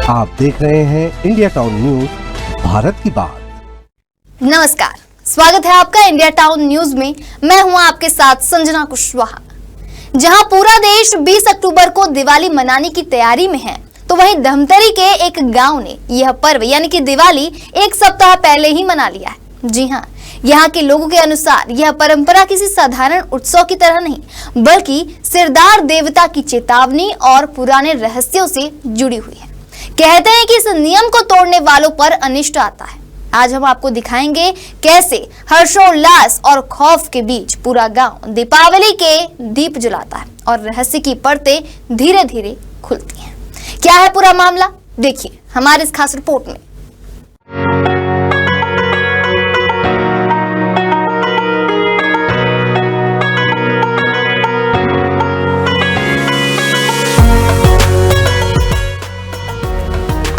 आप देख रहे हैं इंडिया टाउन न्यूज, भारत की बात। नमस्कार, स्वागत है आपका इंडिया टाउन न्यूज में। मैं हूं आपके साथ संजना कुशवाहा। जहां पूरा देश 20 अक्टूबर को दिवाली मनाने की तैयारी में है, तो वहीं धमतरी के एक गांव ने यह पर्व यानी कि दिवाली एक सप्ताह पहले ही मना लिया है। जी हां, यहाँ के लोगों के अनुसार यह परंपरा किसी साधारण उत्सव की तरह नहीं, बल्कि सिरदार देवता की चेतावनी और पुराने रहस्यों से जुड़ी हुई है। कहते हैं कि इस नियम को तोड़ने वालों पर अनिष्ट आता है। आज हम आपको दिखाएंगे कैसे हर्षोल्लास और खौफ के बीच पूरा गांव दीपावली के दीप जलाता है और रहस्य की परतें धीरे धीरे खुलती हैं। क्या है पूरा मामला, देखिए हमारे इस खास रिपोर्ट में।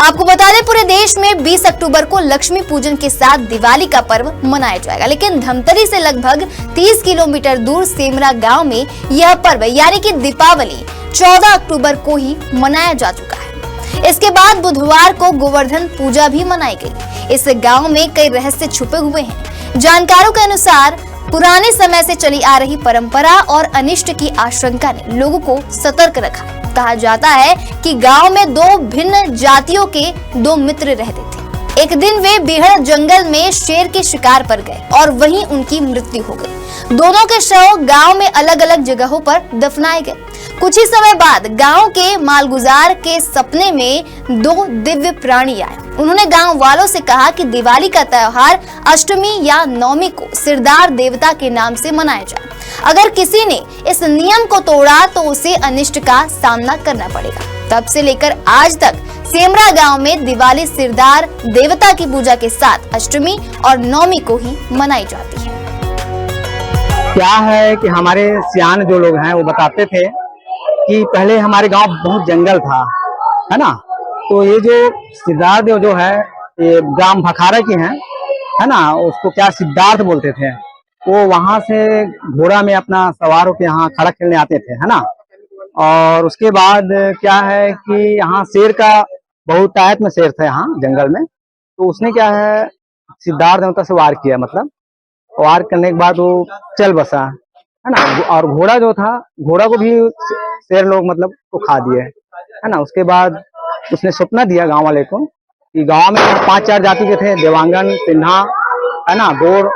आपको बता दें, पूरे देश में 20 अक्टूबर को लक्ष्मी पूजन के साथ दिवाली का पर्व मनाया जाएगा, लेकिन धमतरी से लगभग 30 किलोमीटर दूर सेमरा गांव में यह पर्व यानी कि दीपावली 14 अक्टूबर को ही मनाया जा चुका है। इसके बाद बुधवार को गोवर्धन पूजा भी मनाई गई। इस गांव में कई रहस्य छुपे हुए हैं। जानकारों के अनुसार पुराने समय से चली आ रही परंपरा और अनिष्ट की आशंका ने लोगों को सतर्क रखा। कहा जाता है कि गांव में दो भिन्न जातियों के दो मित्र रहते थे। एक दिन वे बेहद जंगल में शेर के शिकार पर गए और वहीं उनकी मृत्यु हो गई। दोनों के शव गांव में अलग अलग जगहों पर दफनाए गए। कुछ ही समय बाद गांव के मालगुजार के सपने में दो दिव्य प्राणी आए। उन्होंने गांव वालों से कहा कि दिवाली का त्योहार अष्टमी या नवमी को सिरदार देवता के नाम से मनाया जाए। अगर किसी ने इस नियम को तोड़ा तो उसे अनिष्ट का सामना करना पड़ेगा। तब से लेकर आज तक सेमरा गांव में दिवाली सिरदार देवता की पूजा के साथ अष्टमी और नवमी को ही मनाई जाती है। क्या है कि हमारे सियान जो लोग हैं वो बताते थे कि पहले हमारे गांव बहुत जंगल था, है ना। तो ये जो सिरदार देव जो है ये ग्राम भखारा की हैं, है ना, उसको क्या सिद्धार्थ बोलते थे। वो वहां से घोड़ा में अपना सवार होकर यहाँ खड़ा खेलने आते थे, है ना। और उसके बाद क्या है कि यहाँ शेर का बहुत तायत में शेर था यहाँ जंगल में। तो उसने क्या है सिद्धार्थ देवता से वार किया, मतलब वार करने के बाद वो चल बसा, है ना। और घोड़ा जो था, घोड़ा को भी शेर लोग मतलब को खा दिए, है ना। उसके बाद उसने सपना दिया गांव वाले को कि गांव में 5-4 जाति के थे, देवांगन, सिन्हा, है ना, गोर,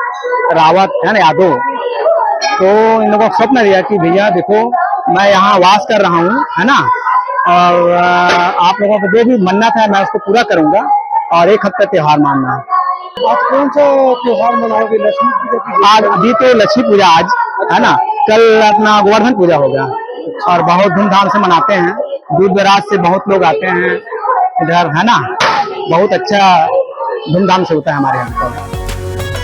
रावत, है ना, यादव। तो इन लोगों को सपना दिया कि भैया देखो मैं यहाँ वास कर रहा हूँ, है ना, और आप लोगों को जो भी मन्नत है मैं उसको पूरा करूंगा और एक हफ्ते त्योहार मानना है। आज कौन सा त्योहार मनाओगे? लक्ष्मी पूजा? आज अभी तो लक्ष्मी पूजा आज, है ना, कल अपना गोवर्धन पूजा होगा और बहुत धूमधाम से मनाते हैं। दूर दराज से बहुत लोग आते हैं इधर, है ना। बहुत अच्छा धूमधाम से होता है हमारे यहाँ।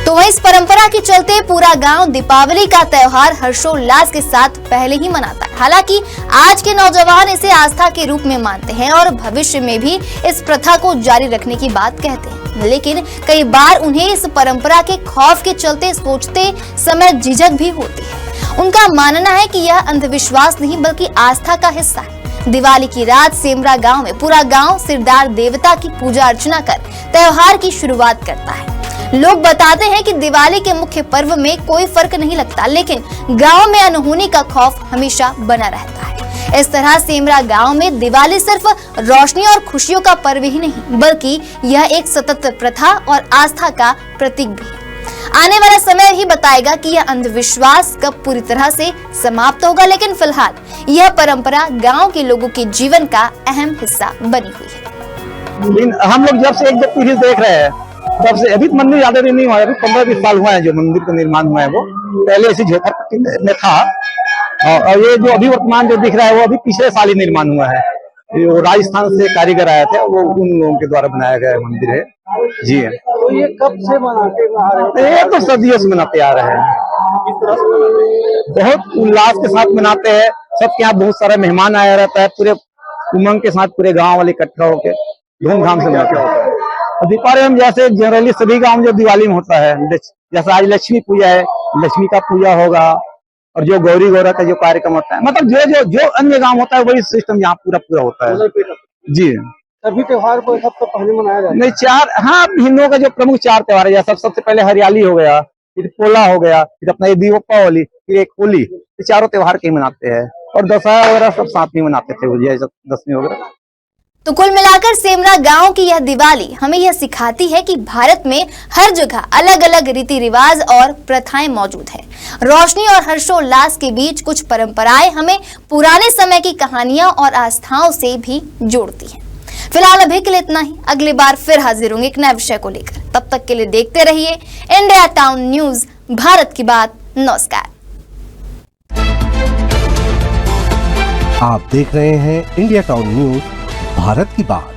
तो इस परंपरा के चलते पूरा गांव दीपावली का त्योहार हर्षोल्लास के साथ पहले ही मनाता है। हालांकि आज के नौजवान इसे आस्था के रूप में मानते हैं और भविष्य में भी इस प्रथा को जारी रखने की बात कहते हैं, लेकिन कई बार उन्हें इस परंपरा के खौफ के चलते सोचते समय झिझक भी होती है। उनका मानना है कि यह अंधविश्वास नहीं बल्कि आस्था का हिस्सा है। दिवाली की रात सेमरा गांव में पूरा गांव सिरदार देवता की पूजा अर्चना कर त्योहार की शुरुआत करता है। लोग बताते हैं कि दिवाली के मुख्य पर्व में कोई फर्क नहीं लगता, लेकिन गांव में अनहोनी का खौफ हमेशा बना रहता है। इस तरह सेमरा गांव में दिवाली सिर्फ रोशनी और खुशियों का पर्व ही नहीं, बल्कि यह एक सतत प्रथा और आस्था का प्रतीक भी है। आने वाला समय ही बताएगा कि यह अंधविश्वास कब पूरी तरह से समाप्त होगा, लेकिन फिलहाल यह परंपरा गांव के लोगों के जीवन का अहम हिस्सा बनी हुई है। हम लोग जब से एक पीढ़ी देख रहे हैं तब से, अभी मंदिर ज्यादा दिन नहीं हुआ है, 15-20 साल हुआ है जो मंदिर का निर्माण हुआ है। वो पहले ऐसी झोपड़पट्टी में था और ये जो अभी वर्तमान जो दिख रहा है वो अभी पिछले साल ही निर्माण हुआ है। वो राजस्थान से कारीगर आए थे, वो उन लोगों के द्वारा बनाया गया मंदिर है जी। तो ये कब से मनाते आ रहे हैं? ये तो सदियों से मनाते आ रहे हैं। बहुत उल्लास के साथ मनाते हैं। सबके यहाँ बहुत सारा मेहमान आया रहता है, पूरे उमंग के साथ पूरे गांव वाले इकट्ठा होकर धूमधाम से मनाते होता है। दीपावली में जैसे जनरली सभी गांव में जो दिवाली में होता है, जैसे आज लक्ष्मी पूजा है, लक्ष्मी का पूजा होगा और जो गौरी गौरा का जो कार्यक्रम होता है, मतलब जो जो जो अन्य गांव होता है वही सिस्टम यहाँ पूरा होता है जी। सभी त्योहार को एक हफ्ता पहले मनाया जाता है। नहीं चार, हाँ हिंदुओं का जो प्रमुख 4 त्योहार है, जैसे सबसे पहले हरियाली हो गया, फिर पोला हो गया, फिर अपना ये दीपावली, फिर एक होली, ये चारों त्योहार के ही मनाते हैं। और दशहरा वगैरह सब साथ में मनाते थे, विजयदशमी वगैरह। तो कुल मिलाकर सेमरा गांव की यह दिवाली हमें यह सिखाती है कि भारत में हर जगह अलग अलग रीति रिवाज और प्रथाएं मौजूद है। रोशनी और हर्षोल्लास के बीच कुछ परंपराएं हमें पुराने समय की कहानियां और आस्थाओं से भी जोड़ती हैं। फिलहाल अभी के लिए इतना ही, अगली बार फिर हाजिर होंगे एक नए विषय को लेकर। तब तक के लिए देखते रहिए इंडिया टाउन न्यूज, भारत की बात। नमस्कार। आप देख रहे हैं इंडिया टाउन न्यूज, भारत की बात।